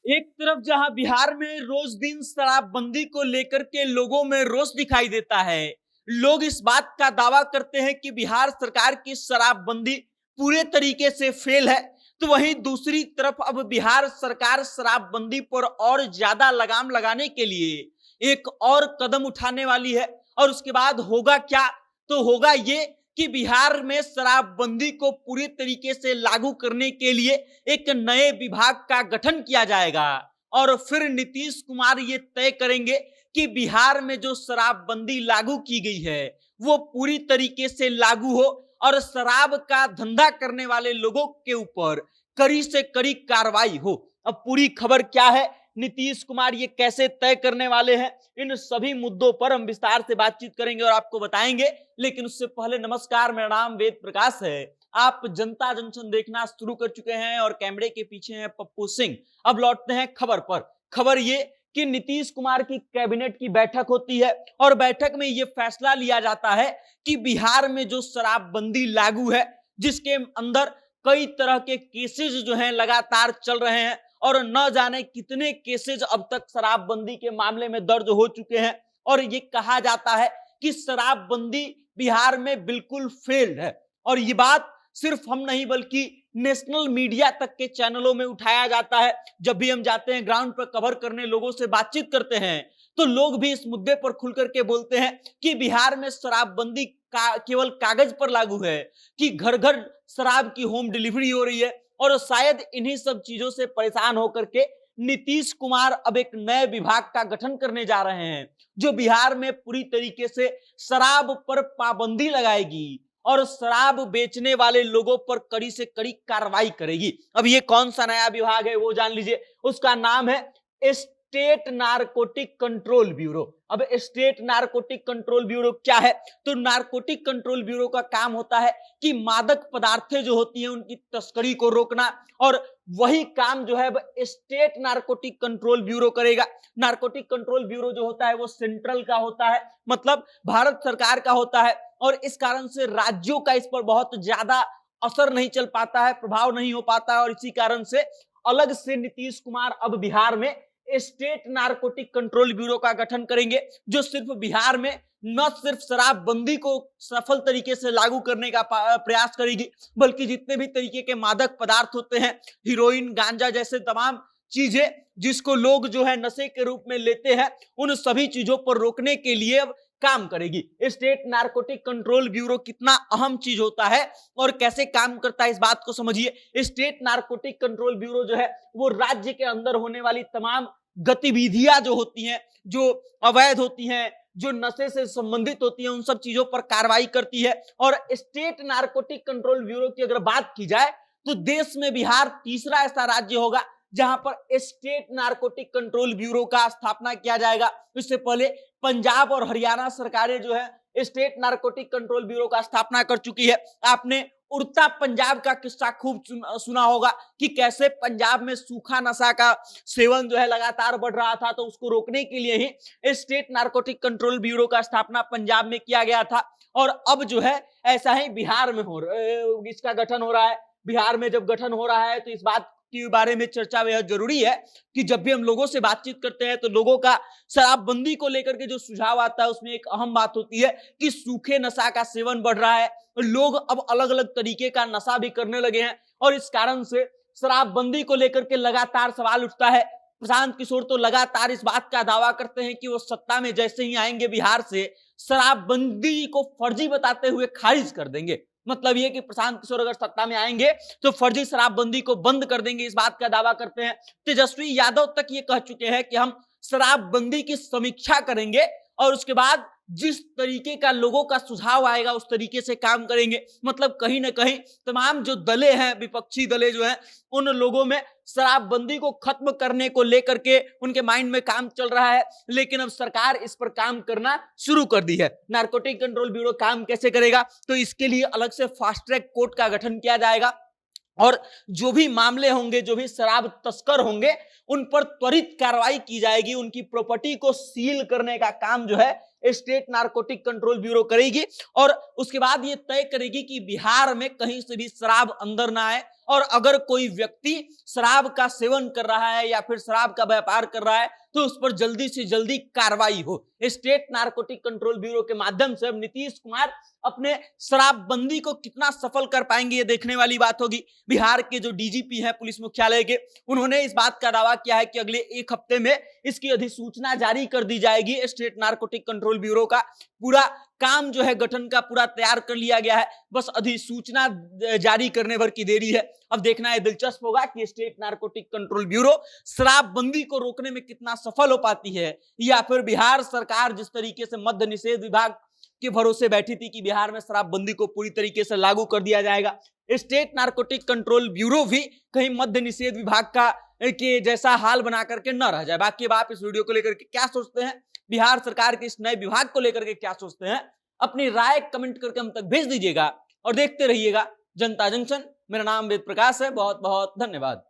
एक तरफ जहां बिहार में रोज दिन शराबबंदी को लेकर के लोगों में रोष दिखाई देता है, लोग इस बात का दावा करते हैं कि बिहार सरकार की शराबबंदी पूरे तरीके से फेल है, तो वहीं दूसरी तरफ अब बिहार सरकार शराबबंदी पर और ज्यादा लगाम लगाने के लिए एक और कदम उठाने वाली है। और उसके बाद होगा क्या? तो होगा ये कि बिहार में शराबबंदी को पूरी तरीके से लागू करने के लिए एक नए विभाग का गठन किया जाएगा और फिर नीतीश कुमार ये तय करेंगे कि बिहार में जो शराबबंदी लागू की गई है वो पूरी तरीके से लागू हो और शराब का धंधा करने वाले लोगों के ऊपर कड़ी से कड़ी कार्रवाई हो। अब पूरी खबर क्या है, नीतीश कुमार ये कैसे तय करने वाले हैं, इन सभी मुद्दों पर हम विस्तार से बातचीत करेंगे और आपको बताएंगे। लेकिन उससे पहले नमस्कार, मेरा नाम वेद प्रकाश है। आप जनता जंक्शन देखना शुरू कर चुके हैं और कैमरे के पीछे हैं पप्पू सिंह। अब लौटते हैं खबर पर। खबर ये कि नीतीश कुमार की कैबिनेट की बैठक होती है और बैठक में यह फैसला लिया जाता है कि बिहार में जो शराबबंदी लागू है, जिसके अंदर कई तरह के केसेस जो हैं लगातार चल रहे हैं और न जाने कितने केसेस अब तक शराबबंदी के मामले में दर्ज हो चुके हैं, और ये कहा जाता है कि शराबबंदी बिहार में बिल्कुल फेल्ड है। और ये बात सिर्फ हम नहीं बल्कि नेशनल मीडिया तक के चैनलों में उठाया जाता है। जब भी हम जाते हैं ग्राउंड पर कवर करने, लोगों से बातचीत करते हैं, तो लोग भी इस मुद्दे पर खुल करके बोलते हैं कि बिहार में शराबबंदी केवल कागज पर लागू है, कि घर घर शराब की होम डिलीवरी हो रही है। और शायद इन्हीं सब चीजों से परेशान होकर के नीतीश कुमार अब एक नए विभाग का गठन करने जा रहे हैं, जो बिहार में पूरी तरीके से शराब पर पाबंदी लगाएगी और शराब बेचने वाले लोगों पर कड़ी से कड़ी कार्रवाई करेगी। अब ये कौन सा नया विभाग है वो जान लीजिए। उसका नाम है स्टेट नारकोटिक कंट्रोल ब्यूरो। अब स्टेट नारकोटिक कंट्रोल ब्यूरो क्या है? तो नारकोटिक कंट्रोल ब्यूरो का काम होता है कि मादक पदार्थें जो होती हैं उनकी तस्करी को रोकना, और वही काम जो है स्टेट नारकोटिक कंट्रोल ब्यूरो करेगा। नारकोटिक कंट्रोल ब्यूरो जो होता है वो सेंट्रल का होता है, मतलब भारत सरकार का होता है, और इस कारण से राज्यों का इस पर बहुत ज्यादा असर नहीं चल पाता है, प्रभाव नहीं हो पाता है। और इसी कारण से अलग से नीतीश कुमार अब बिहार में स्टेट नारकोटिक कंट्रोल ब्यूरो का गठन करेंगे, जो सिर्फ बिहार में न सिर्फ शराबबंदी को सफल तरीके से लागू करने का प्रयास करेगी, बल्कि जितने भी तरीके के मादक पदार्थ होते हैं, हीरोइन, गांजा जैसे तमाम चीजें जिसको लोग जो है नशे के रूप में लेते हैं, उन सभी चीजों पर रोकने के लिए अब काम करेगी। स्टेट नारकोटिक कंट्रोल ब्यूरो कितना अहम चीज होता है और कैसे काम करता है, इस बात को समझिए। स्टेट नारकोटिक कंट्रोल ब्यूरो जो है वो राज्य के अंदर होने वाली तमाम गतिविधियां जो होती हैं, जो अवैध होती हैं, जो नशे से संबंधित होती है, उन सब चीजों पर कार्रवाई करती है। और स्टेट नारकोटिक कंट्रोल ब्यूरो की अगर बात की जाए तो देश में बिहार तीसरा ऐसा राज्य होगा जहां पर स्टेट नारकोटिक कंट्रोल ब्यूरो का स्थापना किया जाएगा। इससे पहले पंजाब और हरियाणा सरकारें जो है स्टेट नारकोटिक कंट्रोल ब्यूरो का स्थापना कर चुकी है। आपने उड़ता पंजाब का किस्सा खूब सुना होगा कि कैसे पंजाब में सूखा नशा का सेवन जो है लगातार बढ़ रहा था, तो उसको रोकने के लिए ही स्टेट नारकोटिक कंट्रोल ब्यूरो का स्थापना पंजाब में किया गया था। और अब जो है ऐसा ही बिहार में इसका गठन हो रहा है। बिहार में जब गठन हो रहा है तो इस बात के बारे में चर्चा बेहद जरूरी है कि जब भी हम लोगों से बातचीत करते हैं तो लोगों का शराबबंदी को लेकर के जो सुझाव आता है उसमें एक अहम बात होती है कि सूखे नशा का सेवन बढ़ रहा है, लोग अब अलग अलग तरीके का नशा भी करने लगे हैं, और इस कारण से शराबबंदी को लेकर के लगातार सवाल उठता है। प्रशांत किशोर तो लगातार इस बात का दावा करते हैं कि वो सत्ता में जैसे ही आएंगे बिहार से शराबबंदी को फर्जी बताते हुए खारिज कर देंगे। मतलब ये कि प्रशांत किशोर अगर सत्ता में आएंगे तो फर्जी शराबबंदी को बंद कर देंगे, इस बात का दावा करते हैं। तेजस्वी यादव तक ये कह चुके हैं कि हम शराबबंदी की समीक्षा करेंगे और उसके बाद जिस तरीके का लोगों का सुझाव आएगा उस तरीके से काम करेंगे। मतलब कहीं ना कहीं तमाम जो दलें हैं, विपक्षी दलें जो हैं, उन लोगों में शराबबंदी को खत्म करने को लेकर के उनके माइंड में काम चल रहा है, लेकिन अब सरकार इस पर काम करना शुरू कर दी है। नारकोटिक कंट्रोल ब्यूरो काम कैसे करेगा? तो इसके लिए अलग से फास्ट ट्रैक कोर्ट का गठन किया जाएगा और जो भी मामले होंगे, जो भी शराब तस्कर होंगे, उन पर त्वरित कार्रवाई की जाएगी। उनकी प्रॉपर्टी को सील करने का काम जो है स्टेट नारकोटिक कंट्रोल ब्यूरो करेगी और उसके बाद ये तय करेगी कि बिहार में कहीं से भी शराब अंदर ना आए और अगर कोई व्यक्ति शराब का सेवन कर रहा है या फिर शराब का व्यापार कर रहा है तो उस पर जल्दी से जल्दी कार्रवाई हो। स्टेट नारकोटिक कंट्रोल ब्यूरो के माध्यम से अब नीतीश कुमार अपने शराबबंदी को कितना सफल कर पाएंगे ये देखने वाली बात होगी। बिहार के जो डीजीपी हैं पुलिस मुख्यालय के, उन्होंने इस बात का दावा किया है कि अगले 1 हफ्ते में इसकी अधिसूचना जारी कर दी जाएगी। स्टेट नारकोटिक कंट्रोल ब्यूरो का पूरा काम जो है गठन का पूरा तैयार कर लिया गया है, बस अधिसूचना जारी करने भर की देरी है। अब देखना है दिलचस्प होगा कि स्टेट नारकोटिक कंट्रोल ब्यूरो शराबबंदी को रोकने में कितना सफल हो पाती है या फिर बिहार सरकार जिस तरीके से मद्य निषेध विभाग के भरोसे बैठी थी कि बिहार में शराबबंदी को पूरी तरीके से लागू कर दिया जाएगा, स्टेट नारकोटिक कंट्रोल ब्यूरो भी कहीं मद्य निषेध विभाग का के जैसा हाल बना करके न रह जाए। बाकी अब आप इस वीडियो को लेकर के क्या सोचते हैं, बिहार सरकार के इस नए विभाग को लेकर के क्या सोचते हैं, अपनी राय कमेंट करके हम तक भेज दीजिएगा और देखते रहिएगा जनता जंक्शन। मेरा नाम वेद प्रकाश है। बहुत बहुत धन्यवाद।